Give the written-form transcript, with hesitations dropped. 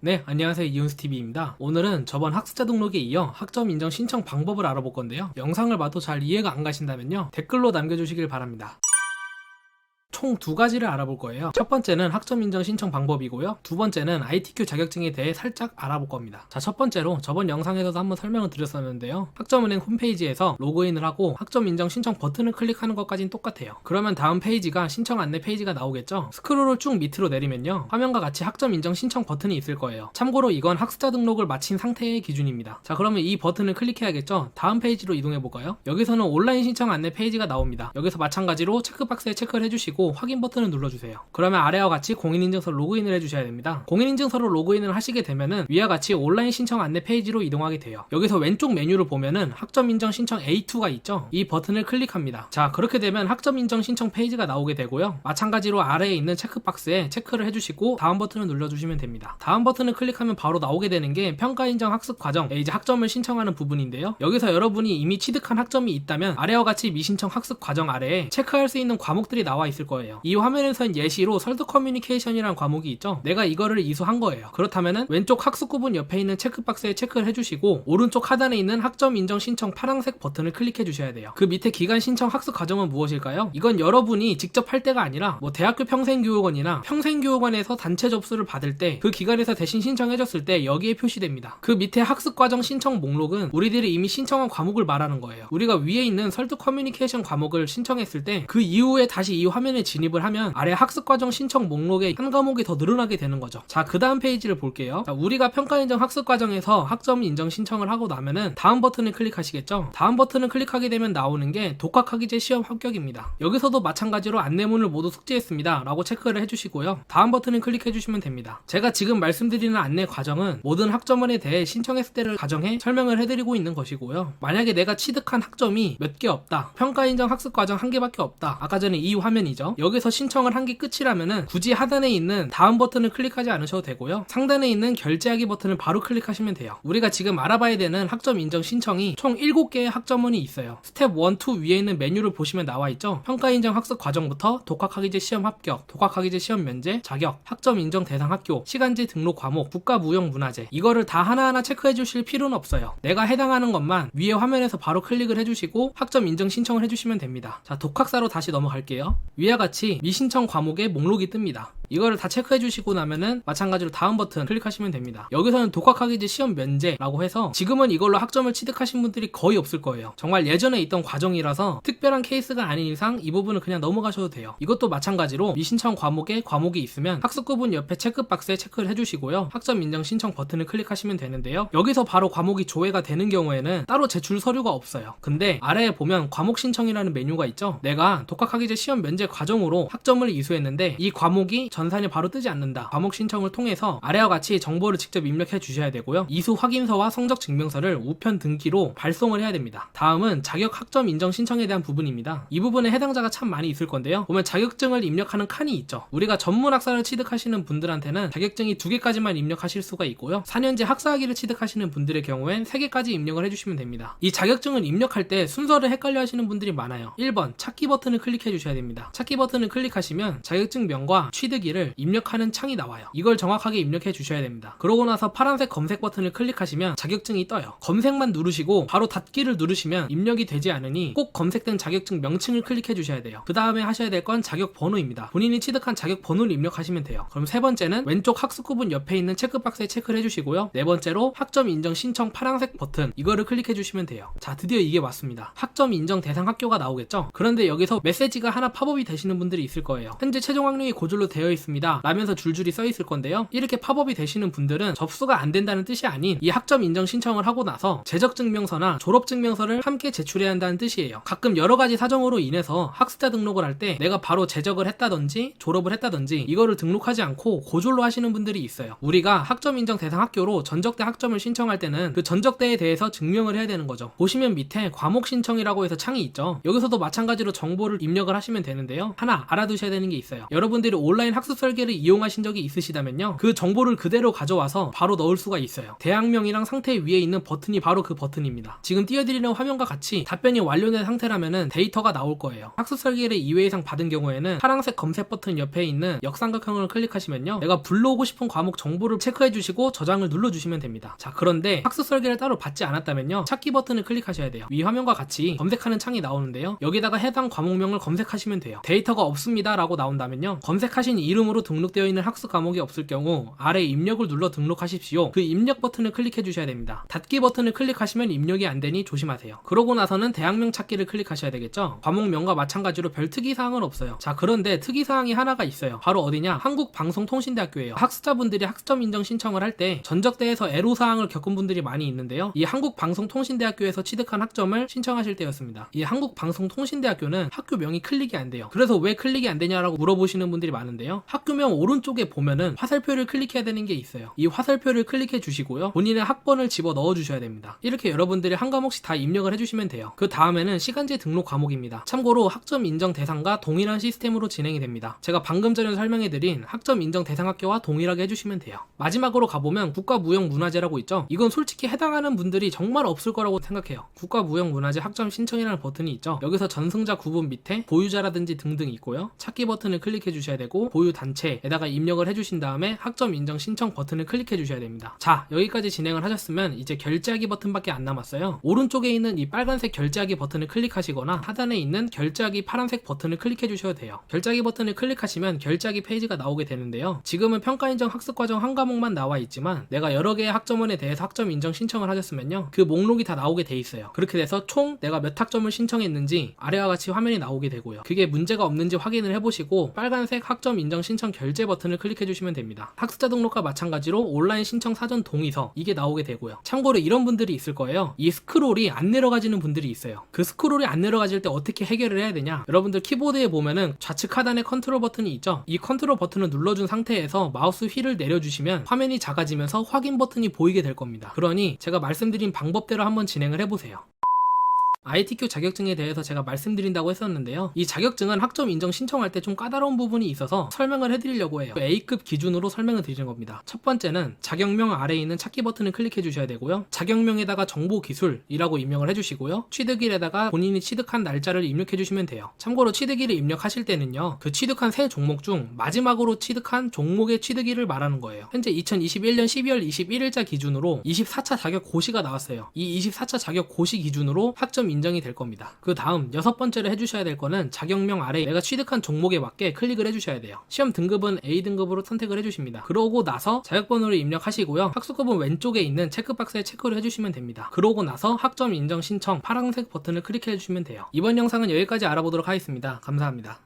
네, 안녕하세요. 이윤스TV입니다. 오늘은 저번 학습자 등록에 이어 학점 인정 신청 방법을 알아볼 건데요. 영상을 봐도 잘 이해가 안 가신다면요, 댓글로 남겨주시길 바랍니다. 총 두 가지를 알아볼 거예요. 첫 번째는 학점 인정 신청 방법이고요. 두 번째는 ITQ 자격증에 대해 살짝 알아볼 겁니다. 자, 첫 번째로 저번 영상에서도 한번 설명을 드렸었는데요. 학점은행 홈페이지에서 로그인을 하고 학점 인정 신청 버튼을 클릭하는 것까지는 똑같아요. 그러면 다음 페이지가 신청 안내 페이지가 나오겠죠. 스크롤을 쭉 밑으로 내리면요, 화면과 같이 학점 인정 신청 버튼이 있을 거예요. 참고로 이건 학습자 등록을 마친 상태의 기준입니다. 자, 그러면 이 버튼을 클릭해야겠죠. 다음 페이지로 이동해 볼까요? 여기서는 온라인 신청 안내 페이지가 나옵니다. 여기서 마찬가지로 체크박스에 체크를 해주시고 확인 버튼을 눌러주세요. 그러면 아래와 같이 공인인증서 로그인을 해주셔야 됩니다. 공인인증서로 로그인을 하시게 되면은 위와 같이 온라인 신청 안내 페이지로 이동하게 돼요. 여기서 왼쪽 메뉴를 보면은 학점 인정 신청 A2가 있죠. 이 버튼을 클릭합니다. 자, 그렇게 되면 학점 인정 신청 페이지가 나오게 되고요. 마찬가지로 아래에 있는 체크박스에 체크를 해주시고 다음 버튼을 눌러주시면 됩니다. 다음 버튼을 클릭하면 바로 나오게 되는 게 평가 인정 학습 과정, 이제 학점을 신청하는 부분인데요. 여기서 여러분이 이미 취득한 학점이 있다면 아래와 같이 미신청 학습 과정 아래에 체크할 수 있는 과목들이 나와 있을 거예요. 이 화면에선 예시로 설득 커뮤니케이션이라는 과목이 있죠. 내가 이거를 이수한 거예요. 그렇다면은 왼쪽 학습 구분 옆에 있는 체크박스에 체크를 해주시고 오른쪽 하단에 있는 학점 인정 신청 파란색 버튼을 클릭해 주셔야 돼요. 그 밑에 기간 신청 학습 과정은 무엇일까요? 이건 여러분이 직접 할 때가 아니라 대학교 평생교육원이나 평생교육원에서 단체 접수를 받을 때 그 기관에서 대신 신청해줬을 때 여기에 표시됩니다. 그 밑에 학습 과정 신청 목록은 우리들이 이미 신청한 과목을 말하는 거예요. 우리가 위에 있는 설득 커뮤니케이션 과목을 신청했을 때 그 이후에 다시 이 화면에 진입을 하면 아래 학습과정 신청 목록에 한 과목이 더 늘어나게 되는 거죠. 자, 그 다음 페이지를 볼게요. 자, 우리가 평가인정 학습과정에서 학점 인정 신청을 하고 나면은 다음 버튼을 클릭하시겠죠. 다음 버튼을 클릭하게 되면 나오는 게 독학학위제 시험 합격입니다. 여기서도 마찬가지로 안내문을 모두 숙지했습니다 라고 체크를 해주시고요. 다음 버튼을 클릭해 주시면 됩니다. 제가 지금 말씀드리는 안내 과정은 모든 학점원에 대해 신청했을 때를 가정해 설명을 해드리고 있는 것이고요. 만약에 내가 취득한 학점이 몇 개 없다, 평가인정 학습과정 한 개밖에 없다, 아까 전에 이 화면이죠. 여기서 신청을 한 게 끝이라면은 굳이 하단에 있는 다음 버튼을 클릭하지 않으셔도 되고요. 상단에 있는 결제하기 버튼을 바로 클릭하시면 돼요. 우리가 지금 알아봐야 되는 학점 인정 신청이 총 7개의 학점원이 있어요. 스텝 1, 2 위에 있는 메뉴를 보시면 나와 있죠. 평가 인정 학습 과정부터 독학학위제 시험 합격, 독학학위제 시험 면제, 자격, 학점 인정 대상 학교, 시간제 등록 과목, 국가무형문화재, 이거를 다 하나하나 체크해 주실 필요는 없어요. 내가 해당하는 것만 위에 화면에서 바로 클릭을 해주시고 학점 인정 신청을 해주시면 됩니다. 자, 독학사로 다시 넘어갈게요. 위와 같이 미신청 과목의 목록이 뜹니다. 이거를 다 체크해 주시고 나면은 마찬가지로 다음 버튼 클릭하시면 됩니다. 여기서는 독학학위제 시험 면제라고 해서 지금은 이걸로 학점을 취득하신 분들이 거의 없을 거예요. 정말 예전에 있던 과정이라서 특별한 케이스가 아닌 이상 이 부분은 그냥 넘어가셔도 돼요. 이것도 마찬가지로 미신청 과목에 과목이 있으면 학습구분 옆에 체크박스에 체크를 해주시고요. 학점 인정 신청 버튼을 클릭하시면 되는데요. 여기서 바로 과목이 조회가 되는 경우에는 따로 제출 서류가 없어요. 근데 아래에 보면 과목 신청이라는 메뉴가 있죠. 내가 독학학위제 시험 면제 과정으로 학점을 이수했는데 이 과목이 전산이 바로 뜨지 않는다. 과목 신청을 통해서 아래와 같이 정보를 직접 입력해 주셔야 되고요. 이수 확인서와 성적 증명서를 우편 등기로 발송을 해야 됩니다. 다음은 자격 학점 인정 신청에 대한 부분입니다. 이 부분에 해당자가 참 많이 있을 건데요. 보면 자격증을 입력하는 칸이 있죠. 우리가 전문 학사를 취득하시는 분들한테는 자격증이 2개까지만 입력하실 수가 있고요. 4년제 학사학위를 취득하시는 분들의 경우엔 3개까지 입력을 해주시면 됩니다. 이 자격증을 입력할 때 순서를 헷갈려 하시는 분들이 많아요. 1번 찾기 버튼을 클릭해 주셔야 됩니다. 찾기 버튼을 클릭하시면 자격증명과 취득 를 입력하는 창이 나와요. 이걸 정확하게 입력해 주셔야 됩니다. 그러고 나서 파란색 검색 버튼을 클릭하시면 자격증이 떠요. 검색만 누르시고 바로 닫기를 누르시면 입력이 되지 않으니 꼭 검색된 자격증 명칭을 클릭해 주셔야 돼요. 그 다음에 하셔야 될 건 자격 번호입니다. 본인이 취득한 자격 번호를 입력하시면 돼요. 그럼 세 번째는 왼쪽 학습 구분 옆에 있는 체크박스에 체크를 해주시고요. 네 번째로 학점 인정 신청 파란색 버튼, 이거를 클릭해 주시면 돼요. 자, 드디어 이게 왔습니다. 학점 인정 대상 학교가 나오겠죠. 그런데 여기서 메시지가 하나 팝업이 되시는 분들이 있을 거예요. 현재 최종 학력이 고졸로 되어 있습니다 라면서 줄줄이 써 있을 건데요. 이렇게 팝업이 되시는 분들은 접수가 안 된다는 뜻이 아닌 이 학점 인정 신청을 하고 나서 재적증명서나 졸업증명서를 함께 제출해야 한다는 뜻이에요. 가끔 여러 가지 사정으로 인해서 학습자 등록을 할 때 내가 바로 재적을 했다든지 졸업을 했다든지 이거를 등록하지 않고 고졸로 하시는 분들이 있어요. 우리가 학점 인정 대상 학교로 전적대 학점을 신청할 때는 그 전적대에 대해서 증명을 해야 되는 거죠. 보시면 밑에 과목 신청이라고 해서 창이 있죠. 여기서도 마찬가지로 정보를 입력을 하시면 되는데요. 하나 알아두셔야 되는 게 있어요. 여러분들이 온라인 학습 설계를 이용하신 적이 있으시다면요, 그 정보를 그대로 가져와서 바로 넣을 수가 있어요. 대학명이랑 상태 위에 있는 버튼이 바로 그 버튼입니다. 지금 띄워드리는 화면과 같이 답변이 완료된 상태라면은 데이터가 나올 거예요. 학습 설계를 2회 이상 받은 경우에는 파란색 검색 버튼 옆에 있는 역삼각형을 클릭하시면요, 내가 불러오고 싶은 과목 정보를 체크해 주시고 저장을 눌러주시면 됩니다. 자, 그런데 학습 설계를 따로 받지 않았다면요, 찾기 버튼을 클릭하셔야 돼요. 위 화면과 같이 검색하는 창이 나오는데요, 여기다가 해당 과목명을 검색하시면 돼요. 데이터가 없습니다 라고 나온다면요, 검색하신 이름으로 등록되어 있는 학습 과목이 없을 경우 아래 입력을 눌러 등록하십시오. 그 입력 버튼을 클릭해 주셔야 됩니다. 닫기 버튼을 클릭하시면 입력이 안 되니 조심하세요. 그러고 나서는 대학명 찾기를 클릭하셔야 되겠죠. 과목명과 마찬가지로 별 특이사항은 없어요. 자, 그런데 특이사항이 하나가 있어요. 바로 어디냐? 한국방송통신대학교예요. 학습자분들이 학점 인정 신청을 할 때 전적대에서 애로사항을 겪은 분들이 많이 있는데요, 이 한국방송통신대학교에서 취득한 학점을 신청하실 때였습니다. 이 한국방송통신대학교는 학교명이 클릭이 안 돼요. 그래서 왜 클릭이 안 되냐라고 물어보시는 분들이 많은데요, 학교명 오른쪽에 보면은 화살표를 클릭해야 되는 게 있어요. 이 화살표를 클릭해 주시고요, 본인의 학번을 집어 넣어 주셔야 됩니다. 이렇게 여러분들이 한 과목씩 다 입력을 해주시면 돼요. 그 다음에는 시간제 등록 과목입니다. 참고로 학점 인정 대상과 동일한 시스템으로 진행이 됩니다. 제가 방금 전에 설명해드린 학점 인정 대상 학교와 동일하게 해주시면 돼요. 마지막으로 가보면 국가무형문화재라고 있죠. 이건 솔직히 해당하는 분들이 정말 없을 거라고 생각해요. 국가무형문화재 학점 신청이라는 버튼이 있죠. 여기서 전승자 구분 밑에 보유자라든지 등등 있고요, 찾기 버튼을 클릭해 주셔야 되고 보유 단체에다가 입력을 해주신 다음에 학점 인정 신청 버튼을 클릭해 주셔야 됩니다. 자, 여기까지 진행을 하셨으면 이제 결제하기 버튼밖에 안 남았어요. 오른쪽에 있는 이 빨간색 결제하기 버튼을 클릭하시거나 하단에 있는 결제하기 파란색 버튼을 클릭해 주셔야 돼요. 결제하기 버튼을 클릭하시면 결제하기 페이지가 나오게 되는데요, 지금은 평가인정 학습과정 한 과목만 나와 있지만 내가 여러 개의 학점원에 대해서 학점 인정 신청을 하셨으면요, 그 목록이 다 나오게 돼 있어요. 그렇게 돼서 총 내가 몇 학점을 신청했는지 아래와 같이 화면이 나오게 되고요, 그게 문제가 없는지 확인을 해보시고 빨간색 학점 인정 신청 결제 버튼을 클릭해 주시면 됩니다. 학습자 등록과 마찬가지로 온라인 신청 사전 동의서 이게 나오게 되고요. 참고로 이런 분들이 있을 거예요. 이 스크롤이 안 내려가지는 분들이 있어요. 그 스크롤이 안 내려가질 때 어떻게 해결을 해야 되냐? 여러분들 키보드에 보면은 좌측 하단에 컨트롤 버튼이 있죠. 이 컨트롤 버튼을 눌러준 상태에서 마우스 휠을 내려주시면 화면이 작아지면서 확인 버튼이 보이게 될 겁니다. 그러니 제가 말씀드린 방법대로 한번 진행을 해보세요. ITQ 자격증에 대해서 제가 말씀드린다고 했었는데요, 이 자격증은 학점 인정 신청할 때 좀 까다로운 부분이 있어서 설명을 해드리려고 해요. A급 기준으로 설명을 드리는 겁니다. 첫 번째는 자격명 아래에 있는 찾기 버튼을 클릭해 주셔야 되고요, 자격명에다가 정보기술이라고 입력을 해주시고요, 취득일에다가 본인이 취득한 날짜를 입력해 주시면 돼요. 참고로 취득일을 입력하실 때는요, 그 취득한 세 종목 중 마지막으로 취득한 종목의 취득일을 말하는 거예요. 현재 2021년 12월 21일자 기준으로 24차 자격 고시가 나왔어요. 이 24차 자격 고시 기준으로 학점 인정이 될 겁니다. 그 다음 6번째로 해주셔야 될 거는 자격명 아래 내가 취득한 종목에 맞게 클릭을 해주셔야 돼요. 시험 등급은 A등급으로 선택을 해주십니다. 그러고 나서 자격번호를 입력하시고요, 학습급은 왼쪽에 있는 체크박스에 체크를 해주시면 됩니다. 그러고 나서 학점 인정 신청 파란색 버튼을 클릭해 주시면 돼요. 이번 영상은 여기까지 알아보도록 하겠습니다. 감사합니다.